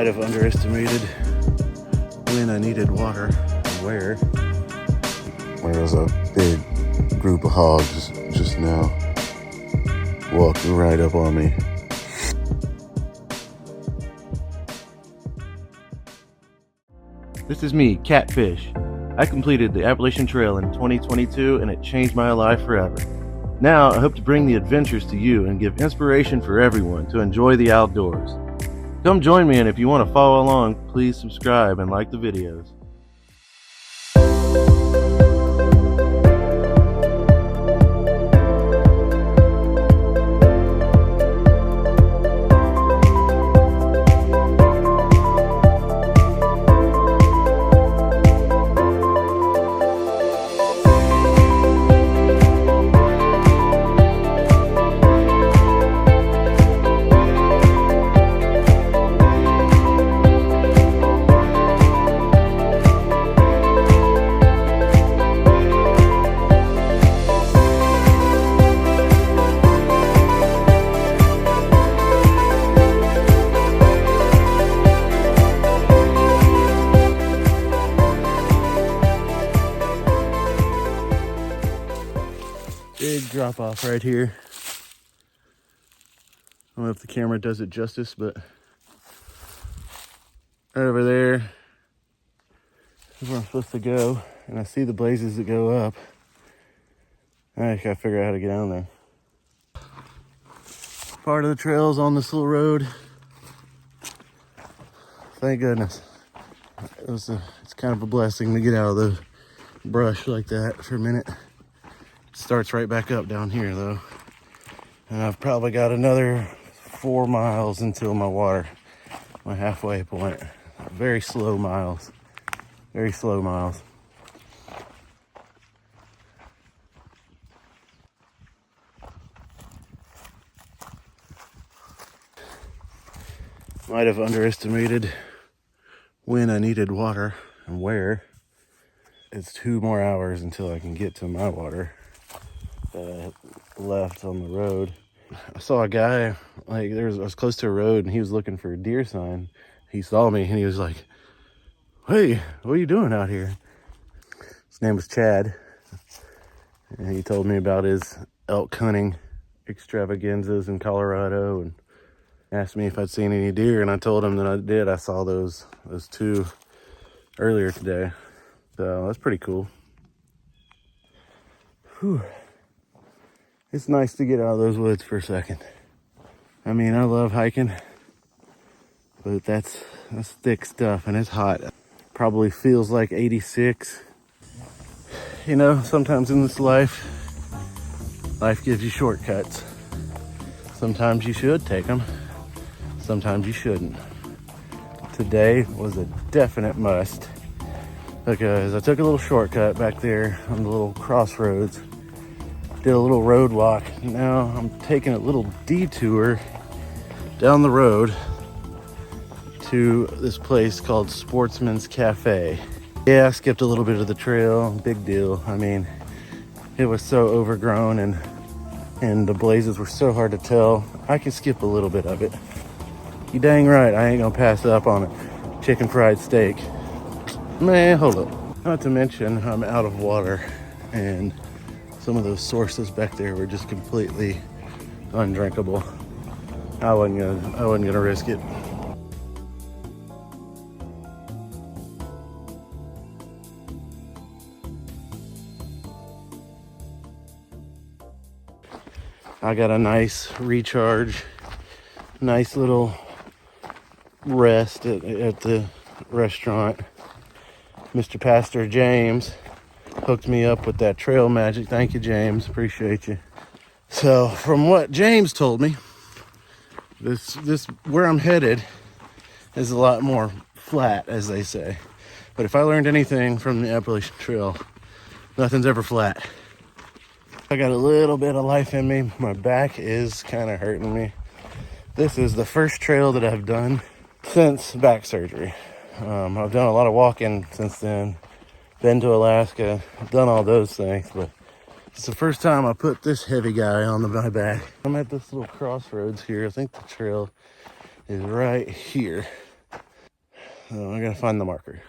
Might have underestimated when I needed water and where. There was a big group of hogs just now walking right up on me. This is me, Catfish. I completed the Appalachian Trail in 2022 and it changed my life forever. Now I hope to bring the adventures to you and give inspiration for everyone to enjoy the outdoors. Come join me, and if you want to follow along, please subscribe and like the videos. Big drop off right here. I don't know if the camera does it justice, but right over there is where I'm supposed to go. And I see the blazes that go up. I gotta figure out how to get down there. Part of the trail is on this little road. Thank goodness. It's kind of a blessing to get out of the brush like that for a minute. Starts right back up down here though, and I've probably got another 4 miles until my halfway point. Very slow miles. Might have underestimated when I needed water and where. It's 2 more hours until I can get to my water that I left on the road. I saw a guy, I was close to a road and he was looking for a deer sign. He saw me and he was like, "Hey, what are you doing out here?" His name was Chad. And he told me about his elk hunting extravaganzas in Colorado and asked me if I'd seen any deer, and I told him that I did. I saw those 2 earlier today. So that's pretty cool. Whew. It's nice to get out of those woods for a second. I mean, I love hiking, but that's thick stuff and it's hot. Probably feels like 86. You know, sometimes in this life gives you shortcuts. Sometimes you should take them. Sometimes you shouldn't. Today was a definite must, because I took a little shortcut back there on the little crossroads. Did a little road walk. Now I'm taking a little detour down the road to this place called Sportsman's Cafe. Yeah, I skipped a little bit of the trail. Big deal. I mean, it was so overgrown and the blazes were so hard to tell. I could skip a little bit of it. You dang right, I ain't gonna pass up on a chicken fried steak. Man, hold up. Not to mention, I'm out of water, and some of those sources back there were just completely undrinkable. I wasn't gonna risk it. I got a nice recharge, nice little rest at the restaurant. Mr. Pastor James hooked me up with that trail magic. Thank you, James. Appreciate you. So from what James told me, this where I'm headed is a lot more flat, as they say. But if I learned anything from the Appalachian Trail, nothing's ever flat. I got a little bit of life in me. My back is kind of hurting me. This is the first trail that I've done since back surgery. I've done a lot of walking since then. Been to Alaska, done all those things, but it's the first time I put this heavy guy on my back. I'm at this little crossroads here. I think the trail is right here. So I gotta find the marker.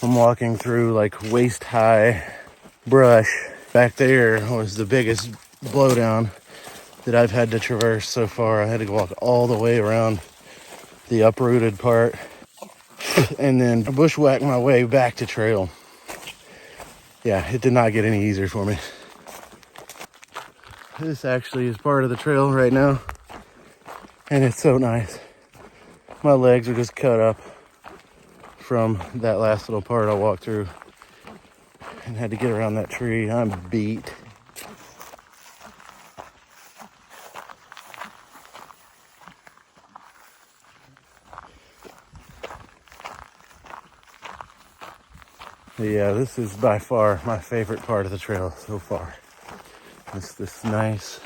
I'm walking through like waist high brush. Back there was the biggest blowdown that I've had to traverse so far. I had to walk all the way around the uprooted part and then bushwhack my way back to trail. Yeah, it did not get any easier for me. This actually is part of the trail right now, and it's so nice. My legs are just cut up from that last little part I walked through and had to get around that tree. I'm beat. But yeah, this is by far my favorite part of the trail so far. It's this nice,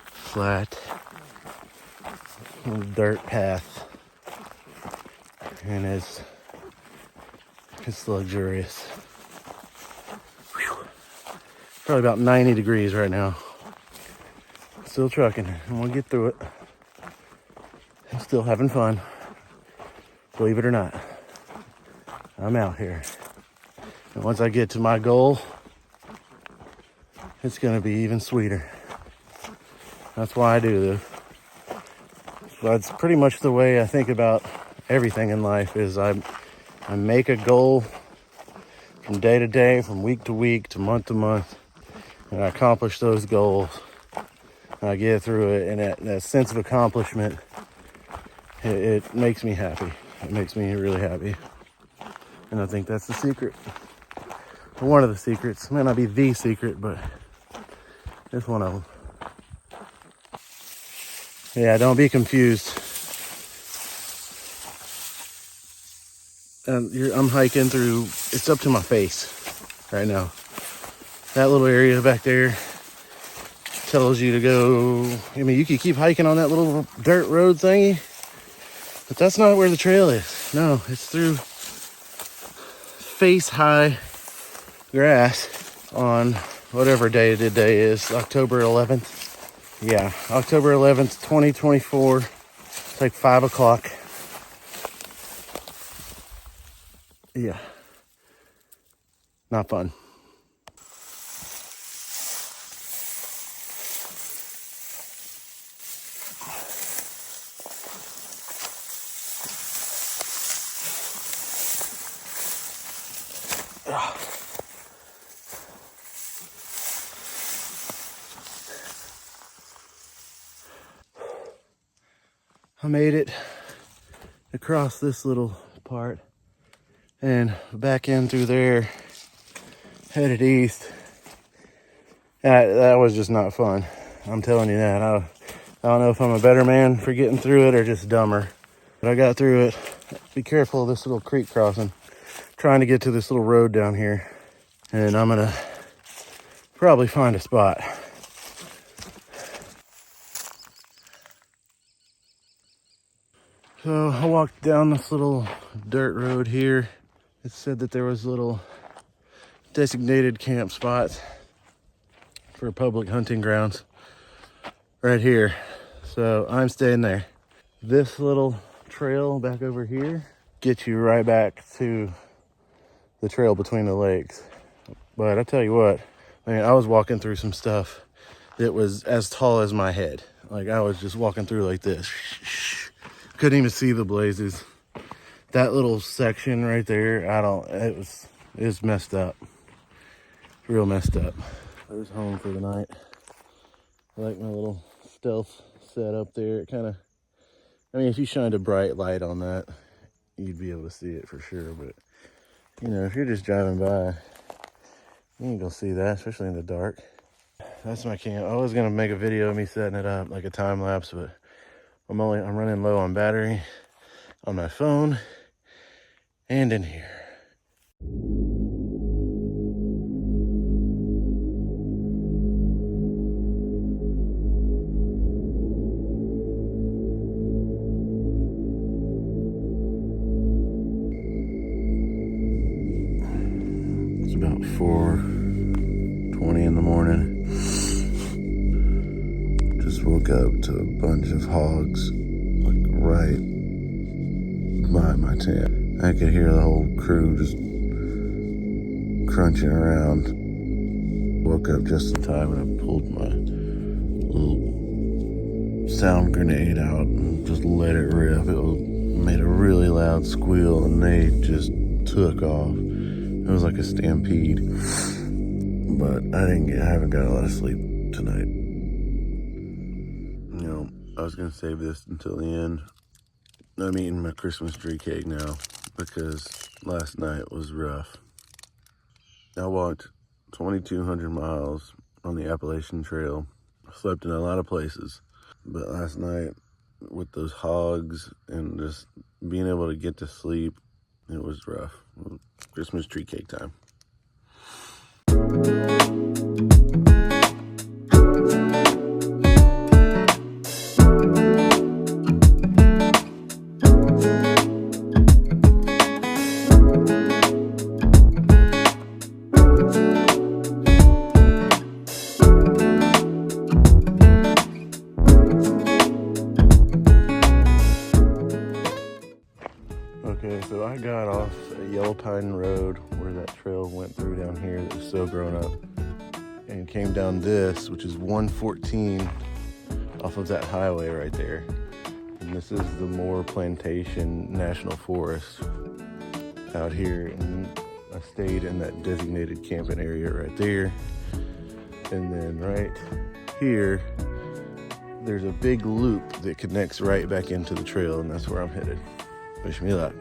flat, little dirt path, and it's luxurious. Whew. Probably about 90 degrees right now. Still trucking, and we'll get through it. I'm still having fun, believe it or not. I'm out here. And once I get to my goal, it's gonna be even sweeter. That's why I do this. That's pretty much the way I think about everything in life. Is I make a goal from day to day, from week to week, to month, and I accomplish those goals. And I get through it, and that sense of accomplishment, it makes me happy. It makes me really happy. And I think that's the secret. Or one of the secrets. It might not be the secret, but it's one of them. Yeah, don't be confused. I'm hiking through, it's up to my face right now. That little area back there tells you to go. I mean, you could keep hiking on that little dirt road thingy, but that's not where the trail is. No, it's through face high grass on whatever day today is, October 11th. Yeah, October 11th, 2024. It's like 5 o'clock. Yeah, not fun. I made it across this little part and back in through there, headed east. That was just not fun. I'm telling you that. I don't know if I'm a better man for getting through it or just dumber, but I got through it. Be careful of this little creek crossing. Trying to get to this little road down here, and I'm gonna probably find a spot. So I walked down this little dirt road here. It said that there was little designated camp spots for public hunting grounds right here. So I'm staying there. This little trail back over here gets you right back to the trail between the lakes. But I tell you what, man, I was walking through some stuff that was as tall as my head. Like I was just walking through like this. Couldn't even see the blazes. That little section right there, it was messed up. Real messed up. I was home for the night. I like my little stealth set up there. It kind of, I mean, if you shined a bright light on that, you'd be able to see it for sure. But, you know, if you're just driving by, you ain't gonna see that, especially in the dark. That's my camp. I was gonna make a video of me setting it up, like a time lapse, but I'm running low on battery on my phone and in here. It's about 4:20 in the morning. Just woke up to a bunch of hogs, like right by my tent. I could hear the whole crew just crunching around. Woke up just in time and I pulled my little sound grenade out and just let it rip. Made a really loud squeal and they just took off. It was like a stampede. But I haven't got a lot of sleep tonight. You know, I was gonna save this until the end. I'm eating my Christmas tree cake now because last night was rough. I walked 2,200 miles on the Appalachian Trail. Slept in a lot of places. But last night, with those hogs and just being able to get to sleep, it was rough. Christmas tree cake time. Okay, so I got off a Yellow Pine Road where that trail went through down here that was so grown up and came down this, which is 114 off of that highway right there. And this is the Moore Plantation National Forest out here. And I stayed in that designated camping area right there. And then right here, there's a big loop that connects right back into the trail, and that's where I'm headed. Wish me luck.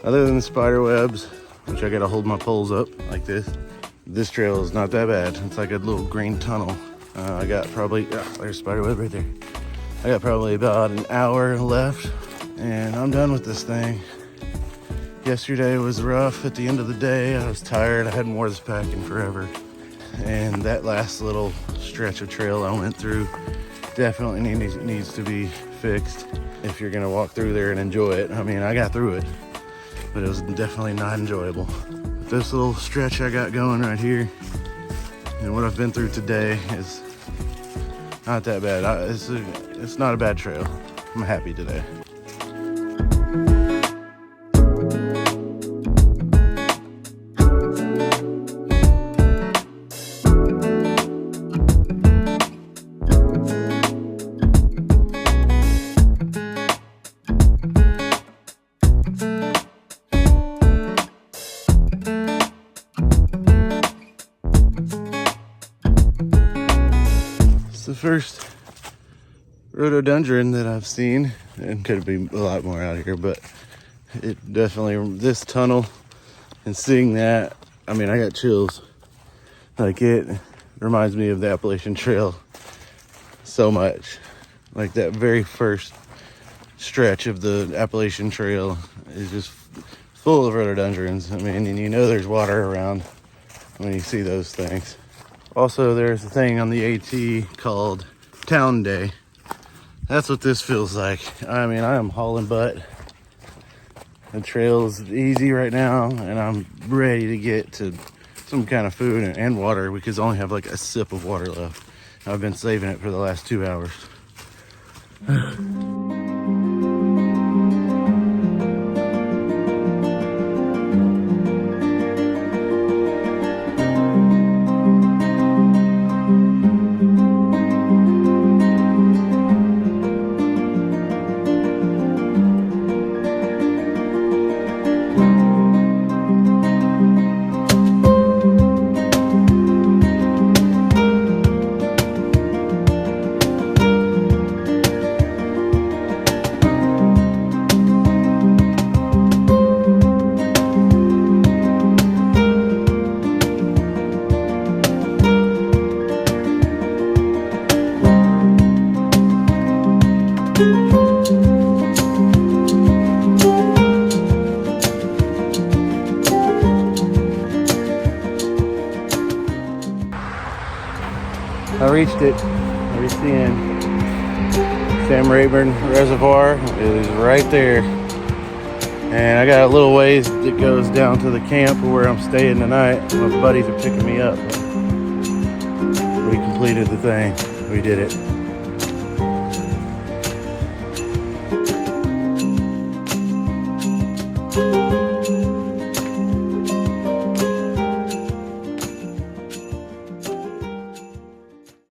Other than the spider webs, which I gotta hold my poles up like this trail is not that bad. It's like a little green tunnel. I got probably, there's spider web right there. I got probably about an hour left and I'm done with this thing. Yesterday was rough at the end of the day. I was tired. I hadn't worn this pack in forever. And that last little stretch of trail I went through definitely needs to be fixed if you're gonna walk through there and enjoy it. I mean, I got through it, but it was definitely not enjoyable. But this little stretch I got going right here and what I've been through today is not that bad. It's not a bad trail. I'm happy today. The first rhododendron that I've seen, and could be a lot more out here, but it definitely, this tunnel and seeing that, I mean, I got chills. Like, it reminds me of the Appalachian Trail so much. Like, that very first stretch of the Appalachian Trail is just full of rhododendrons. I mean, and you know there's water around when you see those things. Also, there's a thing on the AT called Town Day. That's what this feels like. I mean, I am hauling butt. The trail is easy right now, and I'm ready to get to some kind of food and water because I only have like a sip of water left. I've been saving it for the last 2 hours. reached it. I reached the end. Sam Rayburn Reservoir is right there. And I got a little ways that goes down to the camp where I'm staying tonight. My buddies are picking me up. We completed the thing. We did it.